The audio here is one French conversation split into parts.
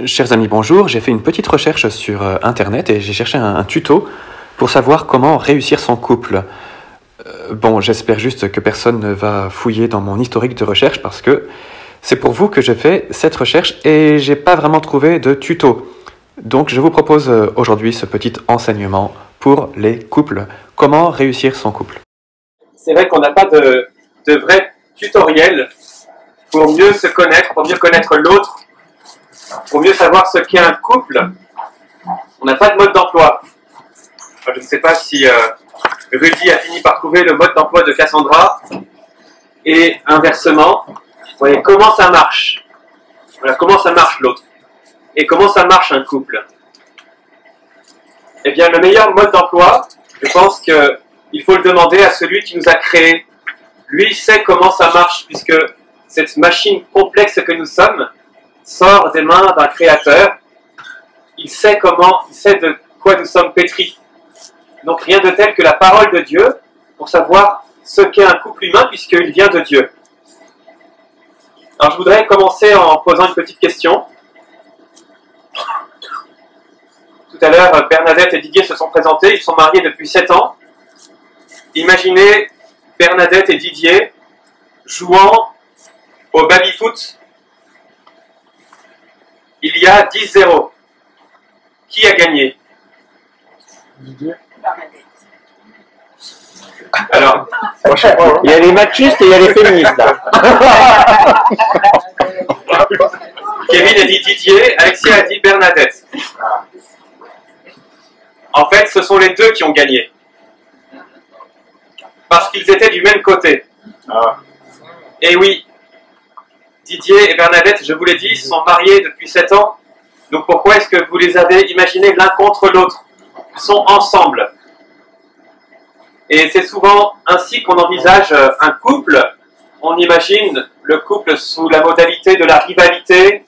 Chers amis, bonjour. J'ai fait une petite recherche sur Internet et j'ai cherché un tuto pour savoir comment réussir son couple. Bon, j'espère juste que personne ne va fouiller dans mon historique de recherche parce que c'est pour vous que je fais cette recherche et j'ai pas vraiment trouvé de tuto. Donc je vous propose aujourd'hui ce petit enseignement pour les couples. Comment réussir son couple. C'est vrai qu'on n'a pas de vrai tutoriel pour mieux se connaître, pour mieux connaître l'autre, pour mieux savoir ce qu'est un couple. On n'a pas de mode d'emploi. Enfin, je ne sais pas si Rudy a fini par trouver le mode d'emploi de Cassandra et inversement. Vous voyez comment ça marche. Voilà, comment ça marche l'autre. Et comment ça marche un couple. Eh bien, le meilleur mode d'emploi, je pense qu'il faut le demander à celui qui nous a créés. Lui, il sait comment ça marche, puisque cette machine complexe que nous sommes sort des mains d'un créateur. Il sait de quoi nous sommes pétris. Donc rien de tel que la parole de Dieu pour savoir ce qu'est un couple humain, puisqu'il vient de Dieu. Alors je voudrais commencer en posant une petite question. Tout à l'heure, Bernadette et Didier se sont présentés, ils sont mariés depuis 7 ans. Imaginez Bernadette et Didier jouant au baby-foot. Il y a 10-0. Qui a gagné? Didier. Alors, il y a les machistes et il y a les féministes là. Kevin a dit Didier, Alexia a dit Bernadette. En fait, ce sont les deux qui ont gagné. Parce qu'ils étaient du même côté. Et oui, Didier et Bernadette, je vous l'ai dit, sont mariés depuis 7 ans. Donc pourquoi est-ce que vous les avez imaginés l'un contre l'autre? Ils sont ensemble. Et c'est souvent ainsi qu'on envisage un couple. On imagine le couple sous la modalité de la rivalité.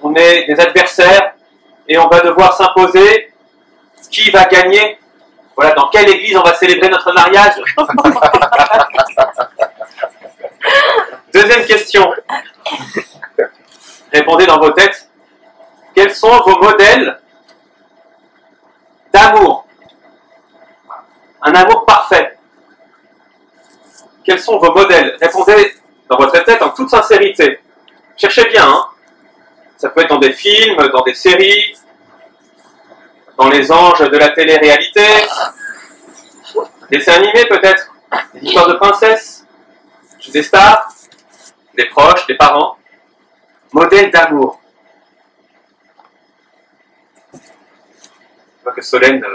On est des adversaires et on va devoir s'imposer. Qui va gagner? Voilà, dans quelle église on va célébrer notre mariage? Deuxième question. Répondez dans vos têtes. Quels sont vos modèles d'amour? Un amour parfait. Quels sont vos modèles? Répondez dans votre tête en toute sincérité. Cherchez bien, hein. Ça peut être dans des films, dans des séries, dans les anges de la télé-réalité, dessins animés peut-être, des histoires de princesses, des stars, des proches, des parents. Modèle d'amour. Je vois que Solène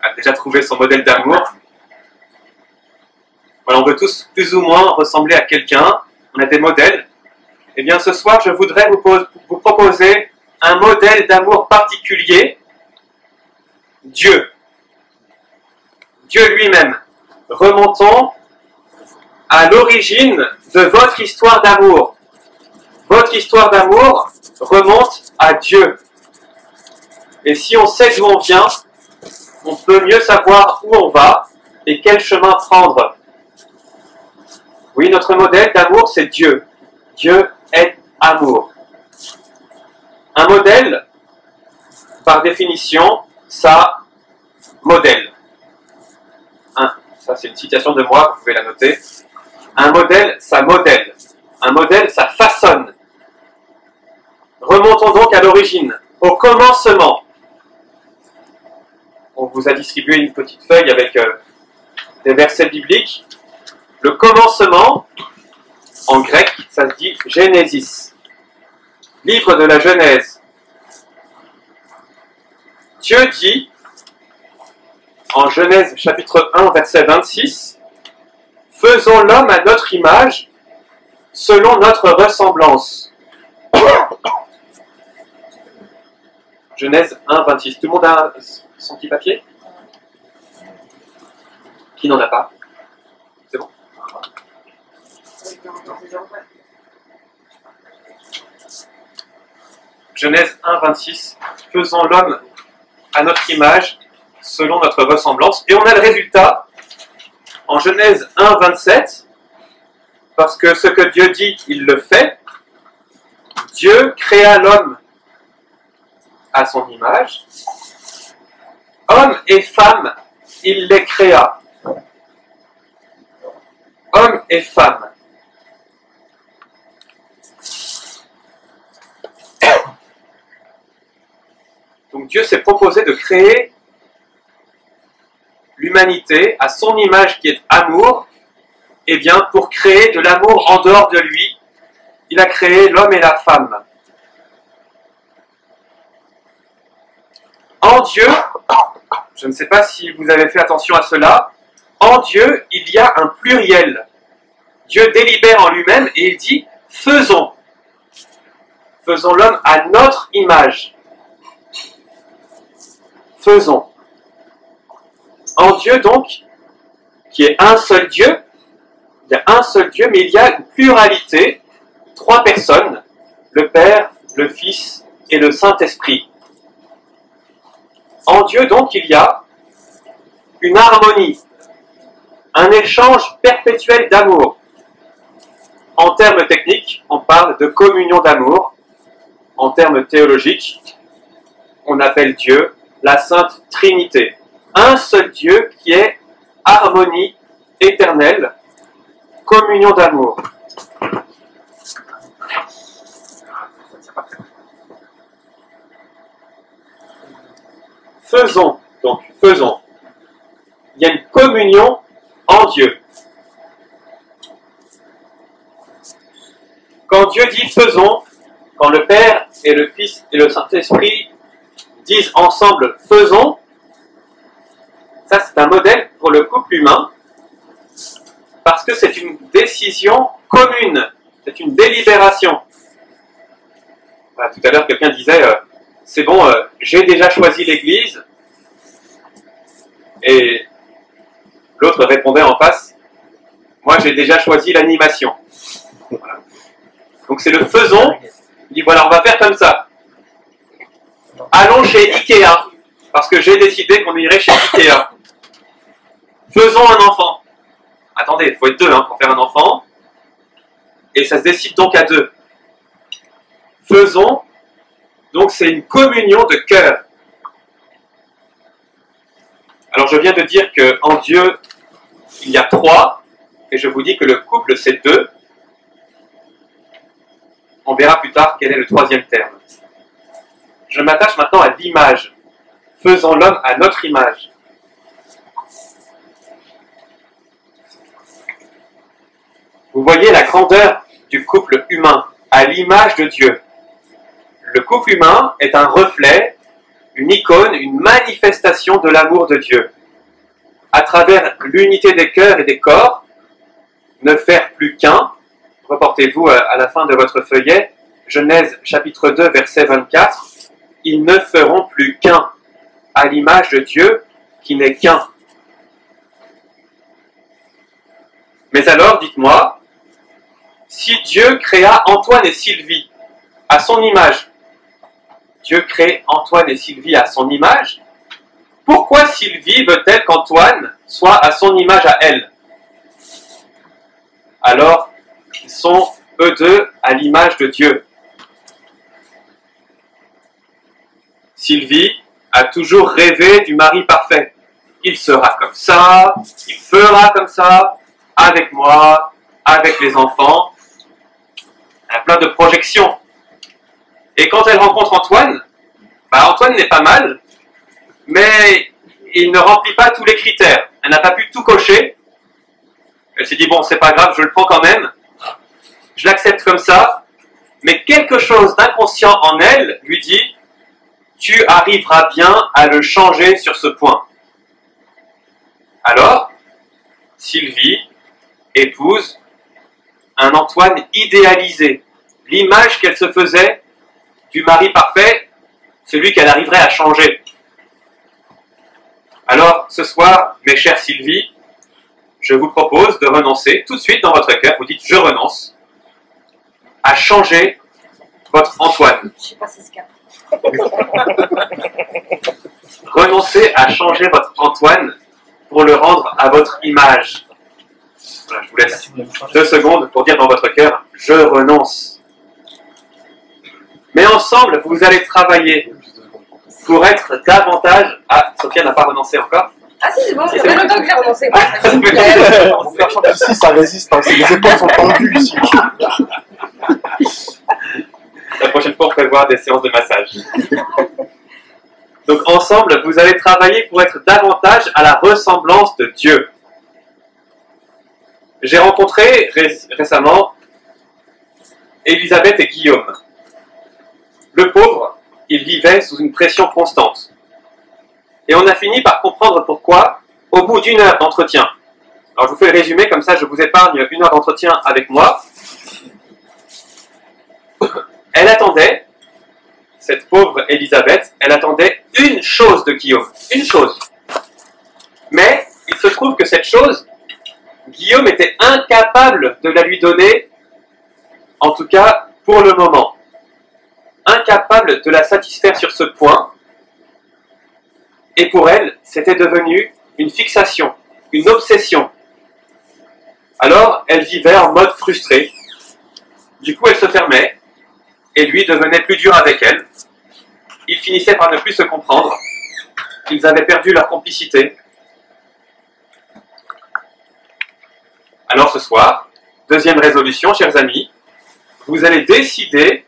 a déjà trouvé son modèle d'amour. Voilà, on veut tous plus ou moins ressembler à quelqu'un. On a des modèles. Eh bien, ce soir, je voudrais vous proposer un modèle d'amour particulier. Dieu. Dieu lui-même. Remontons à l'origine de votre histoire d'amour. Votre histoire d'amour remonte à Dieu. Et si on sait d'où on vient, on peut mieux savoir où on va et quel chemin prendre. Oui, notre modèle d'amour, c'est Dieu. Dieu est amour. Un modèle, par définition, ça modèle. Ça, c'est une citation de moi, vous pouvez la noter. Un modèle, ça modèle. Un modèle, ça façonne. Remontons donc à l'origine, au commencement. On vous a distribué une petite feuille avec des versets bibliques. Le commencement, en grec, ça se dit Genesis. Livre de la Genèse. Dieu dit, en Genèse chapitre 1, verset 26, « Faisons l'homme à notre image, selon notre ressemblance. » Genèse 1, 26. Tout le monde a son petit papier? Qui n'en a pas? C'est bon? Genèse 1, 26. « Faisons l'homme à notre image, selon notre ressemblance. » Et on a le résultat en Genèse 1, 27, parce que ce que Dieu dit, il le fait. Dieu créa l'homme à son image. Hommes et femmes, il les créa. Hommes et femmes. Donc Dieu s'est proposé de créer l'humanité à son image qui est amour, et bien pour créer de l'amour en dehors de lui, il a créé l'homme et la femme. En Dieu, je ne sais pas si vous avez fait attention à cela, en Dieu, il y a un pluriel. Dieu délibère en lui-même et il dit « faisons ». Faisons l'homme à notre image. Faisons. En Dieu donc, qui est un seul Dieu, il y a un seul Dieu, mais il y a une pluralité, 3 personnes, le Père, le Fils et le Saint-Esprit. En Dieu donc, il y a une harmonie, un échange perpétuel d'amour. En termes techniques, on parle de communion d'amour. En termes théologiques, on appelle Dieu la Sainte Trinité. Un seul Dieu qui est harmonie éternelle, communion d'amour. Faisons, donc faisons. Il y a une communion en Dieu. Quand Dieu dit faisons, quand le Père et le Fils et le Saint-Esprit disent ensemble faisons, ça c'est un modèle pour le couple humain, parce que c'est une décision commune, c'est une délibération. Voilà, tout à l'heure quelqu'un disait c'est bon, j'ai déjà choisi l'église, et l'autre répondait en face, moi j'ai déjà choisi l'animation. Voilà. Donc c'est le faisons, il dit voilà on va faire comme ça. Allons chez Ikea, parce que j'ai décidé qu'on irait chez Ikea. Faisons un enfant. Attendez, il faut être 2 pour faire un enfant, et ça se décide donc à 2. Faisons, donc c'est une communion de cœur. Alors je viens de dire qu'en Dieu, il y a 3, et je vous dis que le couple c'est 2. On verra plus tard quel est le 3e terme. Je m'attache maintenant à l'image. Faisons l'homme à notre image. Vous voyez la grandeur du couple humain, à l'image de Dieu. Le couple humain est un reflet, une icône, une manifestation de l'amour de Dieu. À travers l'unité des cœurs et des corps, ne faire plus qu'un. Reportez-vous à la fin de votre feuillet, Genèse chapitre 2, verset 24. Ils ne feront plus qu'un, à l'image de Dieu qui n'est qu'un. Mais alors, dites-moi, si Dieu créa Antoine et Sylvie à son image, Dieu crée Antoine et Sylvie à son image, pourquoi Sylvie veut-elle qu'Antoine soit à son image à elle? Alors, ils sont eux deux à l'image de Dieu. Sylvie a toujours rêvé du mari parfait. Il sera comme ça, il fera comme ça, avec moi, avec les enfants. Elle a plein de projections. Et quand elle rencontre Antoine, Antoine n'est pas mal, mais il ne remplit pas tous les critères. Elle n'a pas pu tout cocher. Elle s'est dit, bon, c'est pas grave, je le prends quand même. Je l'accepte comme ça. Mais quelque chose d'inconscient en elle lui dit, tu arriveras bien à le changer sur ce point. Alors, Sylvie épouse un Antoine idéalisé. L'image qu'elle se faisait du mari parfait, celui qu'elle arriverait à changer. Alors, ce soir, mes chères Sylvie, je vous propose de renoncer tout de suite dans votre cœur. Vous dites, je renonce à changer votre Antoine. Je sais pas si c'est ce cas. Renoncez à changer votre Antoine pour le rendre à votre image. Voilà, je vous laisse 2 secondes pour dire dans votre cœur, je renonce. Mais ensemble, vous allez travailler pour être davantage... Ah, Sophia n'a pas renoncé encore. Ah si, c'est bon, Si, ça c'est fait bon. longtemps que j'ai renoncé. Pour faire chanter ici, ça résiste, hein. Les épaules sont tendues ici. La prochaine fois, on prévoit des séances de massage. Donc ensemble, vous allez travailler pour être davantage à la ressemblance de Dieu. J'ai rencontré récemment Elisabeth et Guillaume. Le pauvre, il vivait sous une pression constante. Et on a fini par comprendre pourquoi au bout d'1 heure d'entretien. Alors je vous fais le résumé, comme ça je vous épargne 1 heure d'entretien avec moi. Elle attendait, cette pauvre Elisabeth, elle attendait une chose de Guillaume. Une chose. Mais il se trouve que cette chose, Guillaume était incapable de la lui donner, en tout cas pour le moment. Incapable de la satisfaire sur ce point. Et pour elle, c'était devenu une fixation, une obsession. Alors, elle vivait en mode frustré. Du coup, elle se fermait, et lui devenait plus dur avec elle. Ils finissaient par ne plus se comprendre. Ils avaient perdu leur complicité. Alors ce soir, deuxième résolution, chers amis, vous allez décider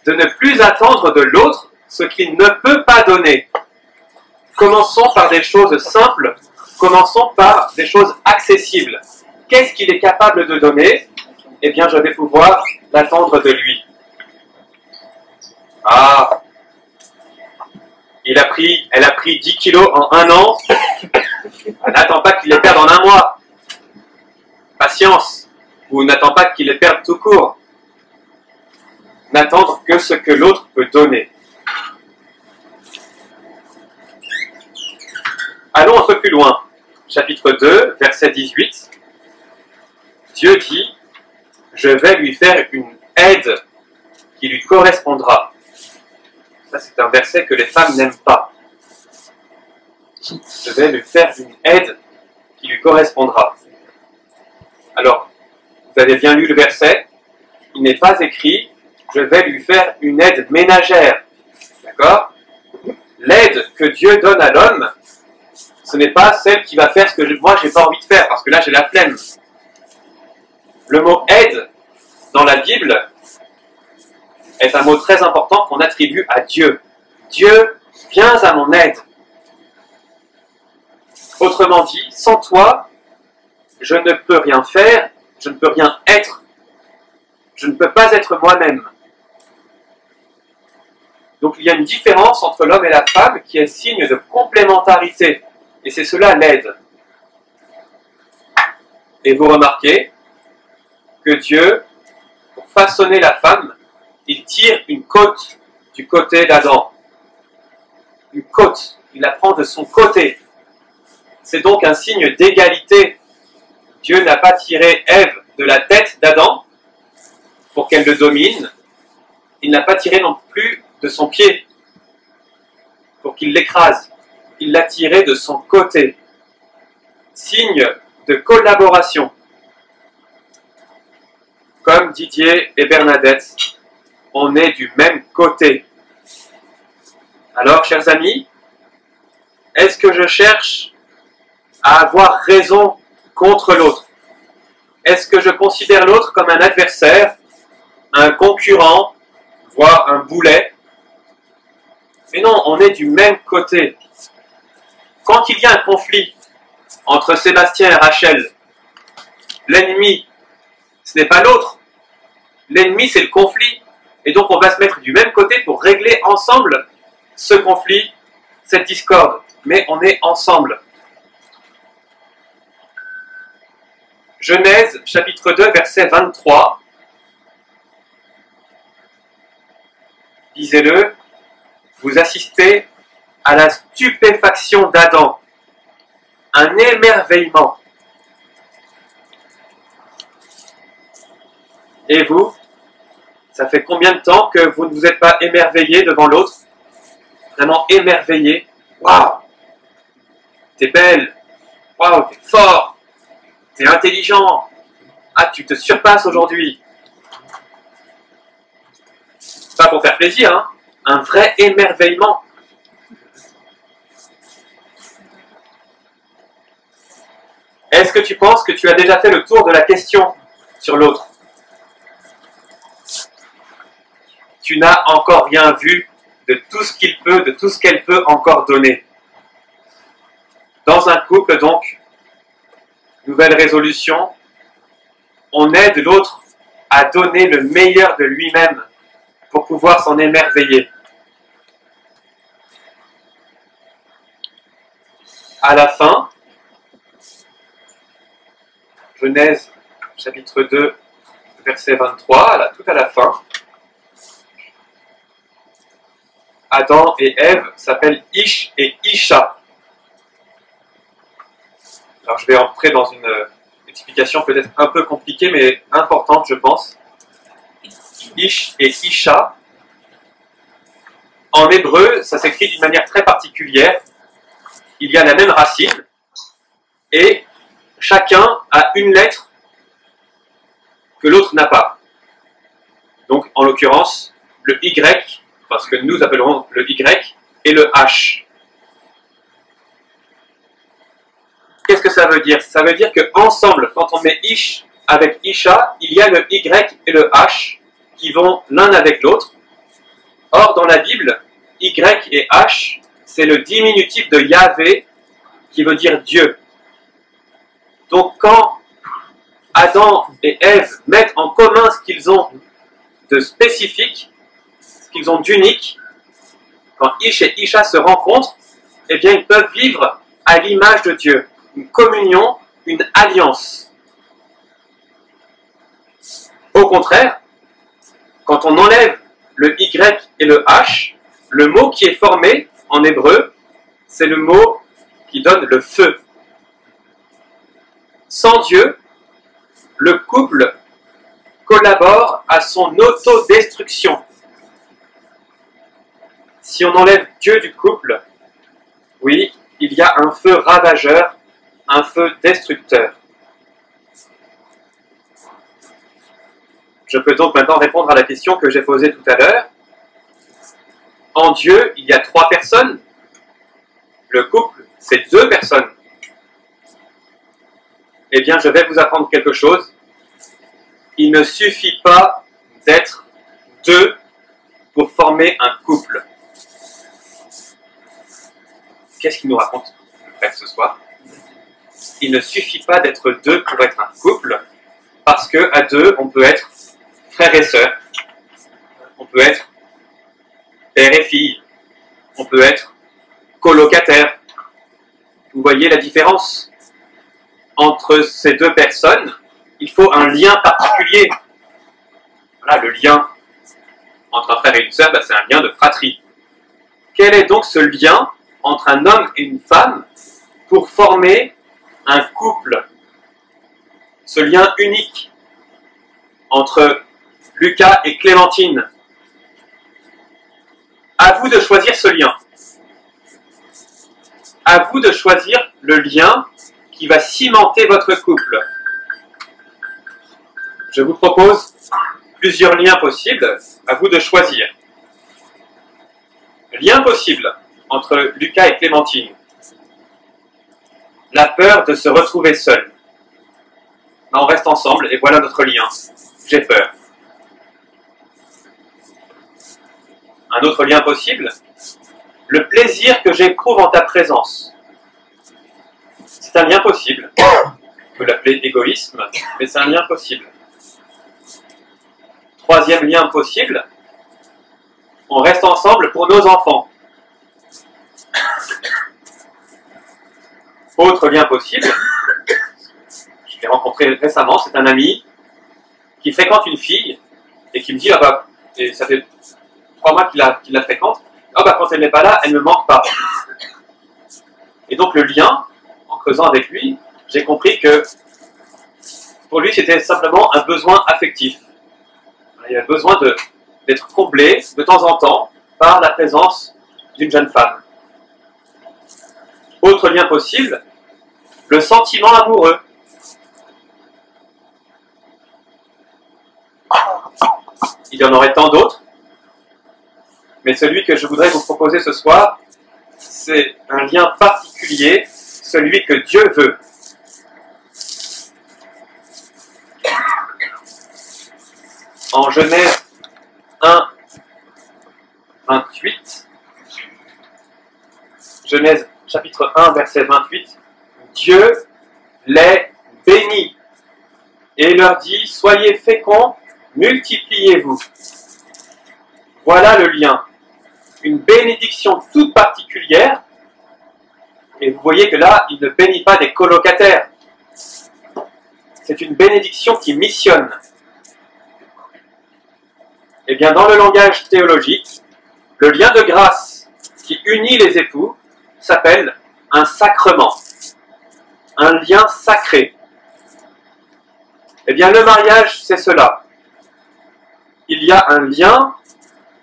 de ne plus attendre de l'autre ce qu'il ne peut pas donner. Commençons par des choses simples, commençons par des choses accessibles. Qu'est-ce qu'il est capable de donner? Eh bien, je vais pouvoir l'attendre de lui. Ah, elle a pris 10 kilos en 1 an. N'attends pas qu'il les perde en 1 mois. Patience. Ou n'attends pas qu'il les perde tout court. N'attendre que ce que l'autre peut donner. Allons un peu plus loin. Chapitre 2, verset 18. Dieu dit, je vais lui faire une aide qui lui correspondra. Ça, c'est un verset que les femmes n'aiment pas. Je vais lui faire une aide qui lui correspondra. Alors, vous avez bien lu le verset. Il n'est pas écrit, je vais lui faire une aide ménagère. D'accord? L'aide que Dieu donne à l'homme, ce n'est pas celle qui va faire ce que moi, j'ai pas envie de faire, parce que là, j'ai la flemme. Le mot aide, dans la Bible, est un mot très important qu'on attribue à Dieu. Dieu, viens à mon aide. Autrement dit, sans toi, je ne peux rien faire, je ne peux rien être. Je ne peux pas être moi-même. Donc il y a une différence entre l'homme et la femme qui est signe de complémentarité. Et c'est cela l'aide. Et vous remarquez que Dieu, pour façonner la femme, il tire une côte du côté d'Adam. Une côte, il la prend de son côté. C'est donc un signe d'égalité. Dieu n'a pas tiré Ève de la tête d'Adam pour qu'elle le domine. Il n'a pas tiré non plus de son pied pour qu'il l'écrase. Il l'a tiré de son côté. Signe de collaboration. Comme Didier et Bernadette, on est du même côté. Alors, chers amis, est-ce que je cherche à avoir raison contre l'autre? Est-ce que je considère l'autre comme un adversaire, un concurrent, voire un boulet? Mais non, on est du même côté. Quand il y a un conflit entre Sébastien et Rachel, l'ennemi, ce n'est pas l'autre. L'ennemi, c'est le conflit. Et donc, on va se mettre du même côté pour régler ensemble ce conflit, cette discorde. Mais on est ensemble. Genèse, chapitre 2, verset 23. Lisez-le. Vous assistez à la stupéfaction d'Adam. Un émerveillement. Et vous, ça fait combien de temps que vous ne vous êtes pas émerveillé devant l'autre? Vraiment émerveillé. Waouh! T'es belle. Waouh, t'es fort. T'es intelligent. Ah, tu te surpasses aujourd'hui. Pas pour faire plaisir, hein? Un vrai émerveillement. Est-ce que tu penses que tu as déjà fait le tour de la question sur l'autre? Tu n'as encore rien vu de tout ce qu'il peut, de tout ce qu'elle peut encore donner. Dans un couple, donc, nouvelle résolution, on aide l'autre à donner le meilleur de lui-même pour pouvoir s'en émerveiller. À la fin, Genèse chapitre 2, verset 23, là, tout à la fin, Adam et Ève s'appellent Ish et Isha. Alors je vais entrer dans une explication peut-être un peu compliquée, mais importante, je pense. Ish et Isha. En hébreu, ça s'écrit d'une manière très particulière. Il y a la même racine et chacun a une lettre que l'autre n'a pas. Donc, en l'occurrence, le Y, parce que nous appellerons le Y, et le H. Qu'est-ce que ça veut dire? Ça veut dire qu'ensemble, quand on met Ish avec Isha, il y a le Y et le H qui vont l'un avec l'autre. Or, dans la Bible, Y et H, c'est le diminutif de Yahvé, qui veut dire Dieu. Donc, quand Adam et Ève mettent en commun ce qu'ils ont de spécifique, ce qu'ils ont d'unique, quand Ish et Isha se rencontrent, eh bien, ils peuvent vivre à l'image de Dieu. Une communion, une alliance. Au contraire, quand on enlève le Y et le H, le mot qui est formé en hébreu, c'est le mot qui donne le feu. Sans Dieu, le couple collabore à son autodestruction. Si on enlève Dieu du couple, oui, il y a un feu ravageur, un feu destructeur. Je peux donc maintenant répondre à la question que j'ai posée tout à l'heure. En Dieu, il y a 3 personnes. Le couple, c'est 2 personnes. Eh bien, je vais vous apprendre quelque chose. Il ne suffit pas d'être 2 pour former un couple. Qu'est-ce qu'il nous raconte le frère ce soir? Il ne suffit pas d'être 2 pour être un couple, parce qu'à 2, on peut être frère et sœur, on peut être père et fille, on peut être colocataire. Vous voyez la différence? Entre ces 2 personnes, il faut un lien particulier. Voilà, le lien entre un frère et une sœur, c'est un lien de fratrie. Quel est donc ce lien entre un homme et une femme pour former un couple? Ce lien unique entre Lucas et Clémentine. À vous de choisir ce lien. À vous de choisir le lien qui va cimenter votre couple. Je vous propose plusieurs liens possibles, à vous de choisir. Lien possible entre Lucas et Clémentine. La peur de se retrouver seul. On reste ensemble et voilà notre lien. J'ai peur. Un autre lien possible, le plaisir que j'éprouve en ta présence. C'est un lien possible. On peut l'appeler égoïsme, mais c'est un lien possible. Troisième lien possible, on reste ensemble pour nos enfants. Autre lien possible, je l'ai rencontré récemment, c'est un ami qui fréquente une fille et qui me dit, ah bah, et ça fait 3 mois qu'il la fréquente, ah bah quand elle n'est pas là, elle ne me manque pas. Et donc le lien, en creusant avec lui, j'ai compris que pour lui c'était simplement un besoin affectif. Il avait besoin d'être comblé de temps en temps par la présence d'une jeune femme. Autre lien possible, le sentiment amoureux. Il y en aurait tant d'autres, mais celui que je voudrais vous proposer ce soir, c'est un lien particulier, celui que Dieu veut. en Genèse 1, 28. Genèse chapitre 1, verset 28. Dieu les bénit et leur dit, soyez féconds, multipliez-vous. Voilà le lien. Une bénédiction toute particulière. Et vous voyez que là, il ne bénit pas des colocataires. C'est une bénédiction qui missionne. Eh bien, dans le langage théologique, le lien de grâce qui unit les époux s'appelle un sacrement. Un lien sacré. Eh bien, le mariage, c'est cela. Il y a un lien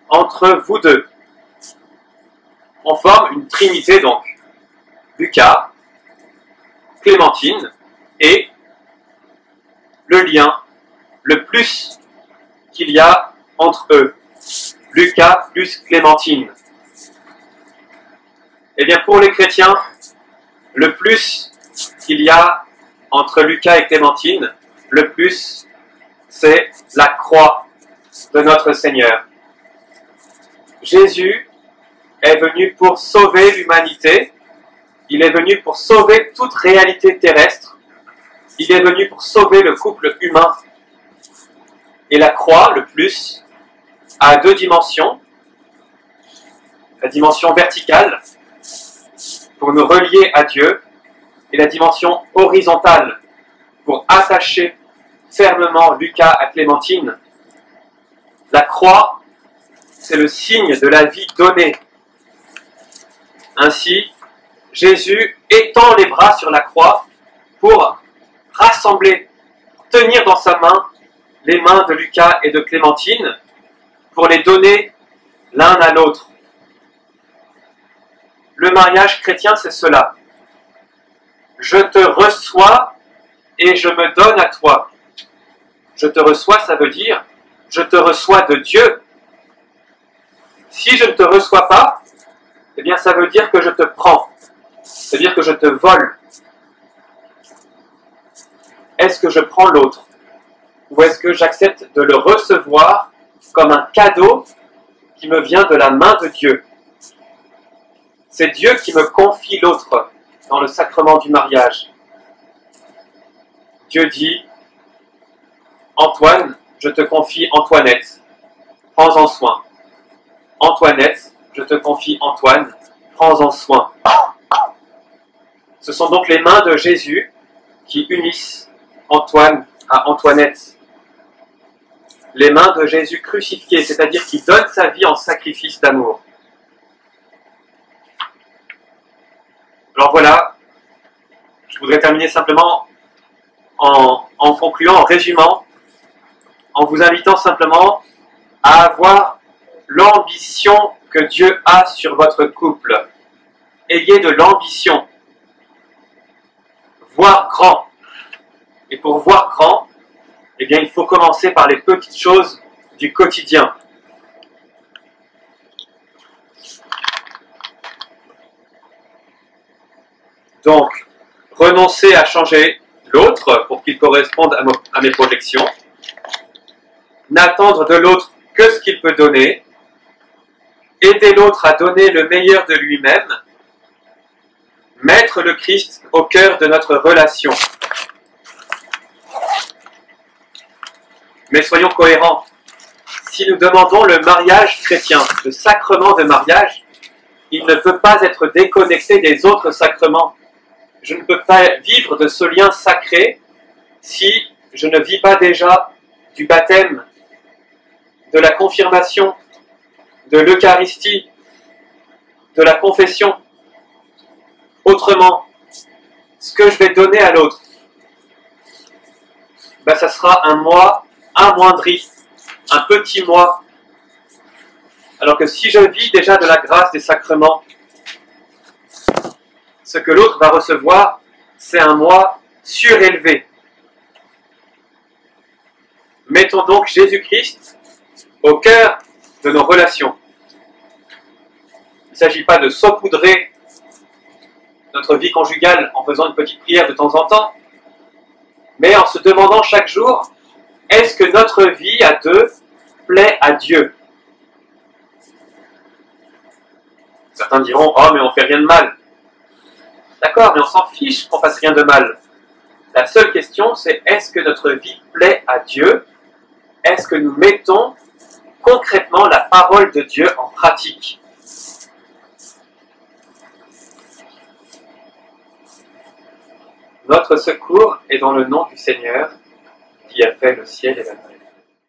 entre vous deux. On forme une trinité, donc. Lucas, Clémentine et le lien, le plus qu'il y a entre eux. Lucas plus Clémentine. Eh bien, pour les chrétiens, le plus qu'il y a entre Lucas et Clémentine, le plus, c'est la croix de notre Seigneur. Jésus est venu pour sauver l'humanité. Il est venu pour sauver toute réalité terrestre. Il est venu pour sauver le couple humain. Et la croix, le plus, a deux dimensions. La dimension verticale, pour nous relier à Dieu, et la dimension horizontale, pour attacher fermement Lucas à Clémentine. La croix, c'est le signe de la vie donnée. Ainsi, Jésus étend les bras sur la croix pour rassembler, tenir dans sa main les mains de Lucas et de Clémentine pour les donner l'un à l'autre. Le mariage chrétien, c'est cela. Je te reçois et je me donne à toi. Je te reçois, ça veut dire je te reçois de Dieu. Si je ne te reçois pas, eh bien ça veut dire que je te prends. C'est-à-dire que je te vole. Est-ce que je prends l'autre? Ou est-ce que j'accepte de le recevoir comme un cadeau qui me vient de la main de Dieu? C'est Dieu qui me confie l'autre dans le sacrement du mariage. Dieu dit, Antoine, je te confie Antoinette, prends-en soin. Antoinette, je te confie Antoine, prends-en soin. Ce sont donc les mains de Jésus qui unissent Antoine à Antoinette. Les mains de Jésus crucifié, c'est-à-dire qui donne sa vie en sacrifice d'amour. Alors voilà, je voudrais terminer simplement en concluant, en résumant, en vous invitant simplement à avoir l'ambition que Dieu a sur votre couple. Ayez de l'ambition. Voir grand. Et pour voir grand, eh bien, il faut commencer par les petites choses du quotidien. Donc, renoncer à changer l'autre pour qu'il corresponde à mes projections. N'attendre de l'autre que ce qu'il peut donner. Aider l'autre à donner le meilleur de lui-même. Mettre le Christ au cœur de notre relation. Mais soyons cohérents. Si nous demandons le mariage chrétien, le sacrement de mariage, il ne peut pas être déconnecté des autres sacrements. Je ne peux pas vivre de ce lien sacré si je ne vis pas déjà du baptême, de la confirmation, de l'Eucharistie, de la confession. Autrement, ce que je vais donner à l'autre, ben, ça sera un moi amoindri, un petit moi. Alors que si je vis déjà de la grâce des sacrements, ce que l'autre va recevoir, c'est un moi surélevé. Mettons donc Jésus-Christ au cœur de nos relations. Il ne s'agit pas de saupoudrer notre vie conjugale en faisant une petite prière de temps en temps, mais en se demandant chaque jour, est-ce que notre vie à deux plaît à Dieu? Certains diront, oh mais on fait rien de mal. D'accord, mais on s'en fiche qu'on fasse rien de mal. La seule question, c'est est-ce que notre vie plaît à Dieu? Est-ce que nous mettons concrètement la parole de Dieu en pratique? Notre secours est dans le nom du Seigneur qui a fait le ciel et la terre.